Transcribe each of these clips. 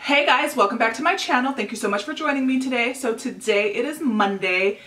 Hey guys, welcome back to my channel. Thank you so much for joining me today. So today it is Monday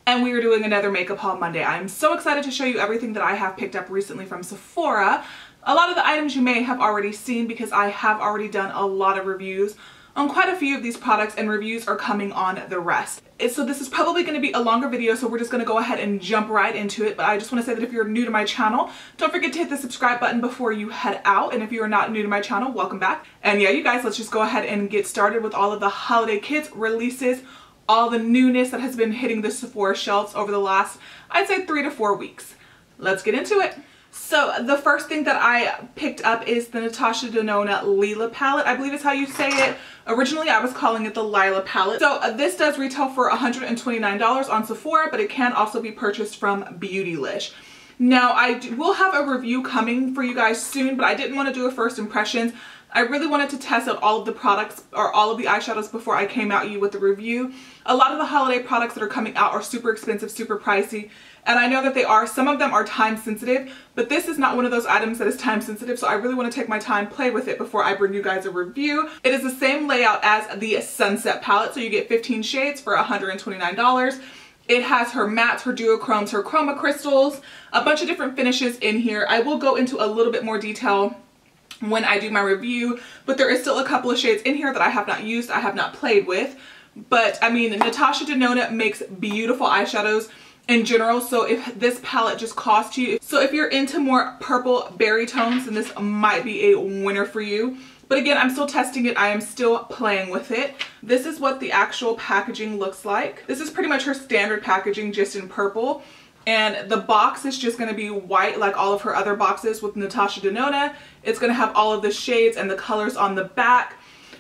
and we are doing another makeup haul Monday. I'm so excited to show you everything that I have picked up recently from Sephora. A lot of the items you may have already seen because I have already done a lot of reviews on quite a few of these products, and reviews are coming on the rest. So this is probably going to be a longer video, so we're just going to go ahead and jump right into it. But I just want to say that if you're new to my channel, don't forget to hit the subscribe button before you head out. And if you are not new to my channel, welcome back. And yeah, you guys, let's just go ahead and get started with all of the holiday kits, releases, all the newness that has been hitting the Sephora shelves over the last, I'd say 3 to 4 weeks. Let's get into it. So the first thing that I picked up is the Natasha Denona Lila palette. I believe is how you say it. Originally, I was calling it the Lila palette. So this does retail for $129 on Sephora, but it can also be purchased from Beautylish. Now, I will have a review coming for you guys soon, but I didn't want to do a first impressions. I really wanted to test out all of the products or all of the eyeshadows before I came at you with the review. A lot of the holiday products that are coming out are super expensive, super pricey. And I know that they are. Some of them are time sensitive, but this is not one of those items that is time sensitive. So I really want to take my time, play with it before I bring you guys a review. It is the same layout as the Sunset palette. So you get 15 shades for $129. It has her mattes, her duochromes, her chroma crystals, a bunch of different finishes in here. I will go into a little bit more detail when I do my review, but there is still a couple of shades in here that I have not used, I have not played with. But I mean, Natasha Denona makes beautiful eyeshadows in general, so if this palette just cost you, so if you're into more purple berry tones, then this might be a winner for you. But again, I'm still testing it, I am still playing with it. This is what the actual packaging looks like. This is pretty much her standard packaging, just in purple. And the box is just going to be white like all of her other boxes with Natasha Denona. It's going to have all of the shades and the colors on the back.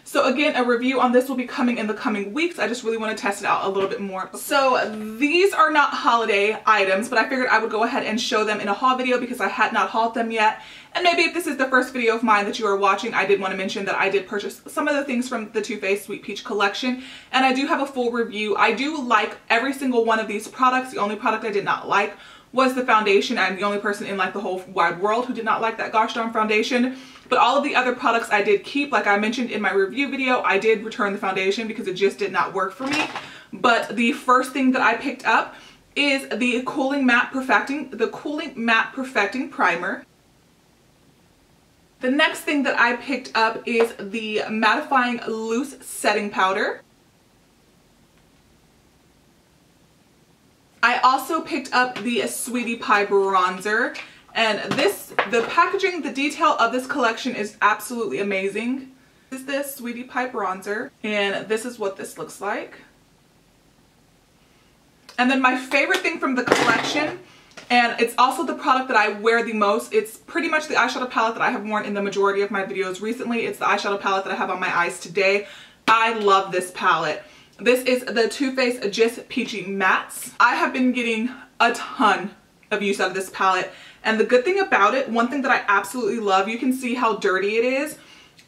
So again, a review on this will be coming in the coming weeks. I just really want to test it out a little bit more. So these are not holiday items, but I figured I would go ahead and show them in a haul video because I had not hauled them yet. And maybe if this is the first video of mine that you are watching, I did want to mention that I did purchase some of the things from the Too Faced Sweet Peach collection. And I do have a full review. I do like every single one of these products. The only product I did not like was the foundation. I'm the only person in like the whole wide world who did not like that gosh darn foundation. But all of the other products I did keep. Like I mentioned in my review video, I did return the foundation because it just did not work for me. But the first thing that I picked up is the Cooling Matte Perfecting Primer. The next thing that I picked up is the Mattifying Loose Setting Powder. I also picked up the Sweetie Pie Bronzer. And the packaging, the detail of this collection is absolutely amazing. This is this Sweetie Pie Bronzer, and this is what this looks like. And then my favorite thing from the collection, and it's also the product that I wear the most, it's pretty much the eyeshadow palette that I have worn in the majority of my videos recently. It's the eyeshadow palette that I have on my eyes today. I love this palette. This is the Too Faced Just Peachy Mattes. I have been getting a ton of use out of this palette. And the good thing about it, one thing that I absolutely love, you can see how dirty it is.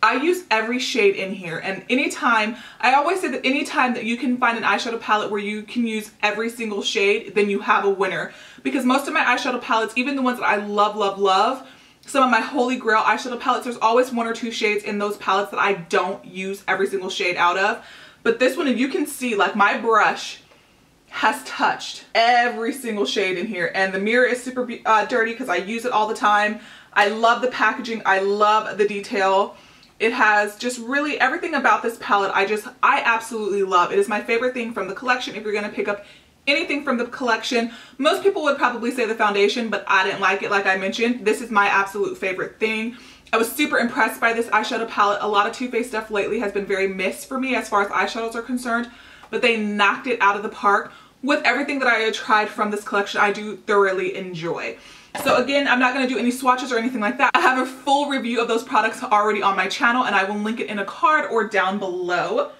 I use every shade in here, and anytime, I always say that anytime that you can find an eyeshadow palette where you can use every single shade, then you have a winner. Because most of my eyeshadow palettes, even the ones that I love, love, love, some of my holy grail eyeshadow palettes, there's always 1 or 2 shades in those palettes that I don't use every single shade out of. But this one, you can see like my brush has touched every single shade in here, and the mirror is super dirty because I use it all the time. I love the packaging, I love the detail. It has just really everything about this palette I absolutely love. It is my favorite thing from the collection. If you're going to pick up anything from the collection, most people would probably say the foundation, but I didn't like it. Like I mentioned, this is my absolute favorite thing. I was super impressed by this eyeshadow palette. A lot of Too Faced stuff lately has been very missed for me as far as eyeshadows are concerned, but they knocked it out of the park with everything that I had tried from this collection. I do thoroughly enjoy. So again, I'm not going to do any swatches or anything like that. I have a full review of those products already on my channel, and I will link it in a card or down below.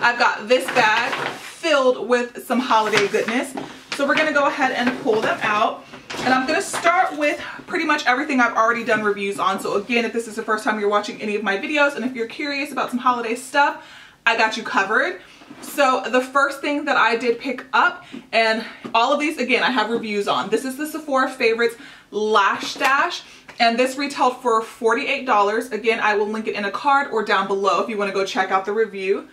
I've got this bag filled with some holiday goodness. So we're going to go ahead and pull them out. And I'm going to start with pretty much everything I've already done reviews on. So again, if this is the first time you're watching any of my videos, and if you're curious about some holiday stuff, I got you covered. So the first thing that I did pick up, and all of these, again, I have reviews on. This is the Sephora Favorites Lashstash. And this retailed for $48. Again, I will link it in a card or down below if you want to go check out the review.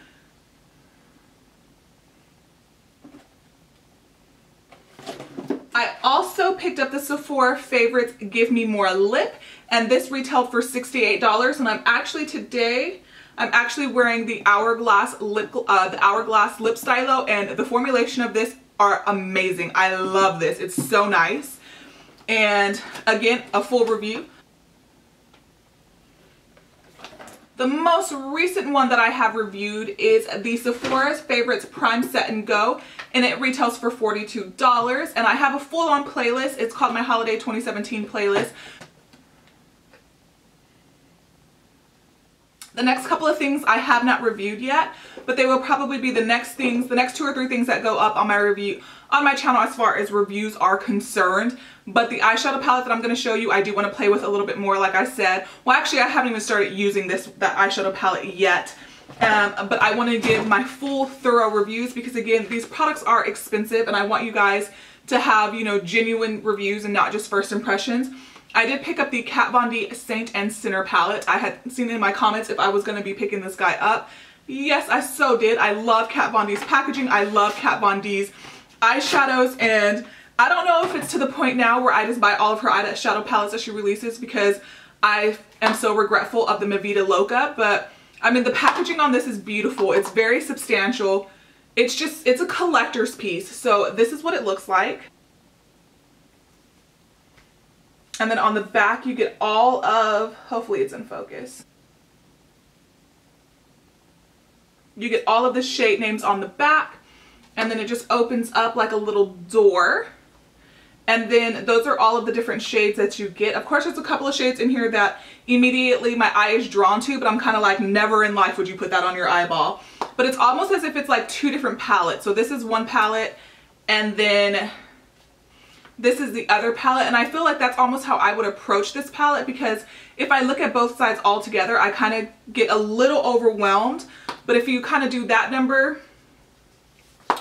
I also picked up the Sephora Favorites Give Me More Lip, and this retailed for $68. And I'm actually wearing the Hourglass lip stylo, and the formulation of this are amazing. I love this. It's so nice. And again, a full review. The most recent one that I have reviewed is the Sephora Favorites Prime Set and Go, and it retails for $42. And I have a full-on playlist. It's called my Holiday 2017 playlist. The next couple of things I have not reviewed yet, but they will probably be the next 2 or 3 things that go up on my channel as far as reviews are concerned. But the eyeshadow palette that I'm going to show you, I do want to play with a little bit more, like I said. Well, actually, I haven't even started using that eyeshadow palette yet. But I want to give my full thorough reviews because, again, these products are expensive and I want you guys to have, you know, genuine reviews and not just first impressions. I did pick up the Kat Von D Saint and Sinner palette. I had seen in my comments if I was going to be picking this guy up. Yes, I so did. I love Kat Von D's packaging. I love Kat Von D's eyeshadows, and I don't know if it's to the point now where I just buy all of her eyeshadow palettes that she releases because I am so regretful of the Mi Vida Loca, but I mean the packaging on this is beautiful. It's very substantial. It's a collector's piece. So this is what it looks like. And then on the back you get all of, hopefully it's in focus. You get all of the shade names on the back, and then it just opens up like a little door. And then those are all of the different shades that you get. Of course, there's a couple of shades in here that immediately my eye is drawn to, but I'm kind of like, never in life would you put that on your eyeball. But it's almost as if it's like 2 different palettes. So this is one palette, and then this is the other palette, and I feel like that's almost how I would approach this palette, because if I look at both sides all together, I kind of get a little overwhelmed. But if you kind of do that number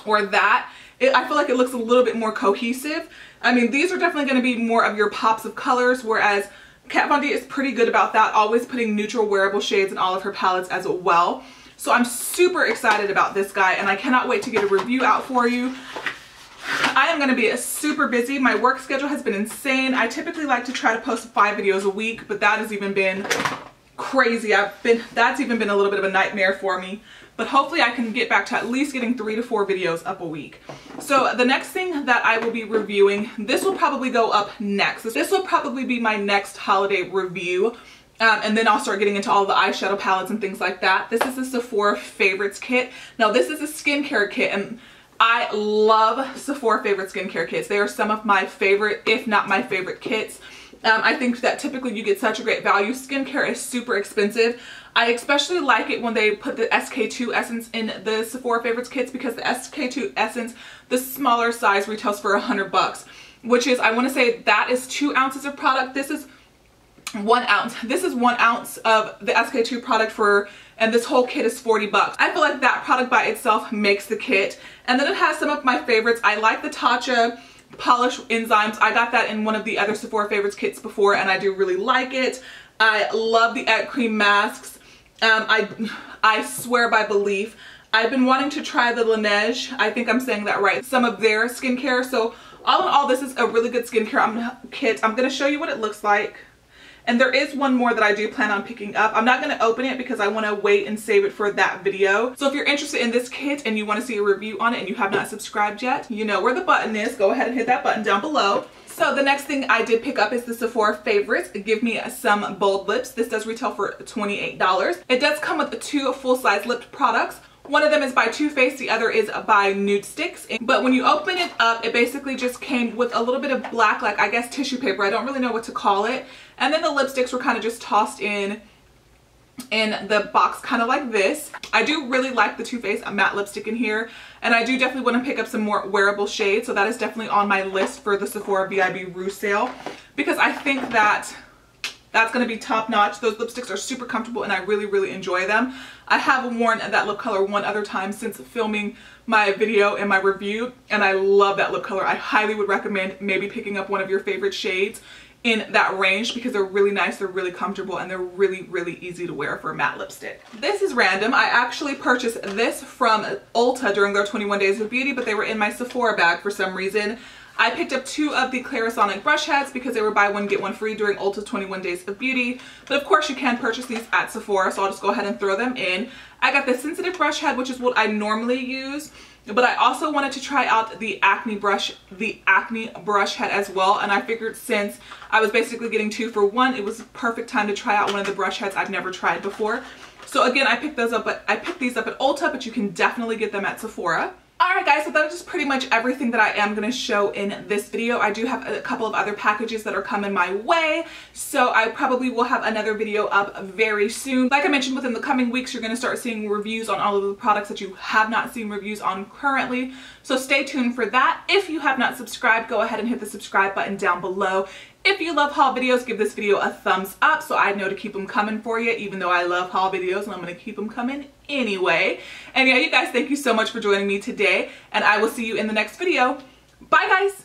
or that, I feel like it looks a little bit more cohesive. I mean, these are definitely going to be more of your pops of colors, whereas Kat Von D is pretty good about that, always putting neutral wearable shades in all of her palettes as well. So I'm super excited about this guy, and I cannot wait to get a review out for you. I am going to be super busy. My work schedule has been insane. I typically like to try to post 5 videos a week, but that has even been crazy. That's even been a little bit of a nightmare for me. But hopefully I can get back to at least getting 3 to 4 videos up a week. So the next thing that I will be reviewing, this will probably go up next. This will probably be my next holiday review. And then I'll start getting into all the eyeshadow palettes and things like that. This is the Sephora Favorites Kit. Now this is a skincare kit, and I love Sephora Favorite skincare kits. They are some of my favorite, if not my favorite kits. I think that typically you get such a great value. Skincare is super expensive. I especially like it when they put the SK2 Essence in the Sephora Favorites kits, because the SK2 Essence, the smaller size, retails for $100, which is, I want to say that is 2 ounces of product. This is 1 ounce. This is 1 ounce of the SK2 product and this whole kit is $40. I feel like that product by itself makes the kit. And then it has some of my favorites. I like the Tatcha Polish Enzymes. I got that in one of the other Sephora Favorites kits before, and I do really like it. I love the egg cream masks. I swear by belief, I've been wanting to try the Laneige, I think I'm saying that right, some of their skincare. So all in all, this is a really good skincare kit. I'm going to show you what it looks like. And there is one more that I do plan on picking up. I'm not going to open it because I want to wait and save it for that video. So if you're interested in this kit and you want to see a review on it and you have not subscribed yet, you know where the button is. Go ahead and hit that button down below. So the next thing I did pick up is the Sephora Favorites Give Me Some Bold Lips. This does retail for $28. It does come with 2 full-size lip products. One of them is by Too Faced, the other is by Nude Sticks. But when you open it up, it basically just came with a little bit of black, like I guess tissue paper. I don't really know what to call it. And then the lipsticks were kind of just tossed in the box, kind of like this. I do really like the Too Faced matte lipstick in here, and I do definitely want to pick up some more wearable shades. So that is definitely on my list for the Sephora VIB Rue sale, because I think that that's going to be top notch. Those lipsticks are super comfortable and I really, really enjoy them. I have worn that lip color one other time since filming my video and my review, and I love that lip color. I highly would recommend maybe picking up one of your favorite shades in that range because they're really nice, they're really comfortable, and they're really, really easy to wear for a matte lipstick. This is random. I actually purchased this from Ulta during their 21 Days of Beauty, but they were in my Sephora bag for some reason. I picked up 2 of the Clarisonic brush heads because they were buy one get one free during Ulta's 21 Days of Beauty. But of course you can purchase these at Sephora, so I'll just go ahead and throw them in. I got the sensitive brush head, which is what I normally use, but I also wanted to try out the acne brush head as well, and I figured since I was basically getting 2 for 1, it was a perfect time to try out one of the brush heads I've never tried before. So again, I picked these up at Ulta, but you can definitely get them at Sephora. Alright guys, so that is just pretty much everything that I am going to show in this video. I do have a couple of other packages that are coming my way, so I probably will have another video up very soon. Like I mentioned, within the coming weeks, you're going to start seeing reviews on all of the products that you have not seen reviews on currently, so stay tuned for that. If you have not subscribed, go ahead and hit the subscribe button down below. If you love haul videos, give this video a thumbs up so I know to keep them coming for you, even though I love haul videos and I'm going to keep them coming anyway. And yeah, you guys, thank you so much for joining me today, and I will see you in the next video. Bye guys!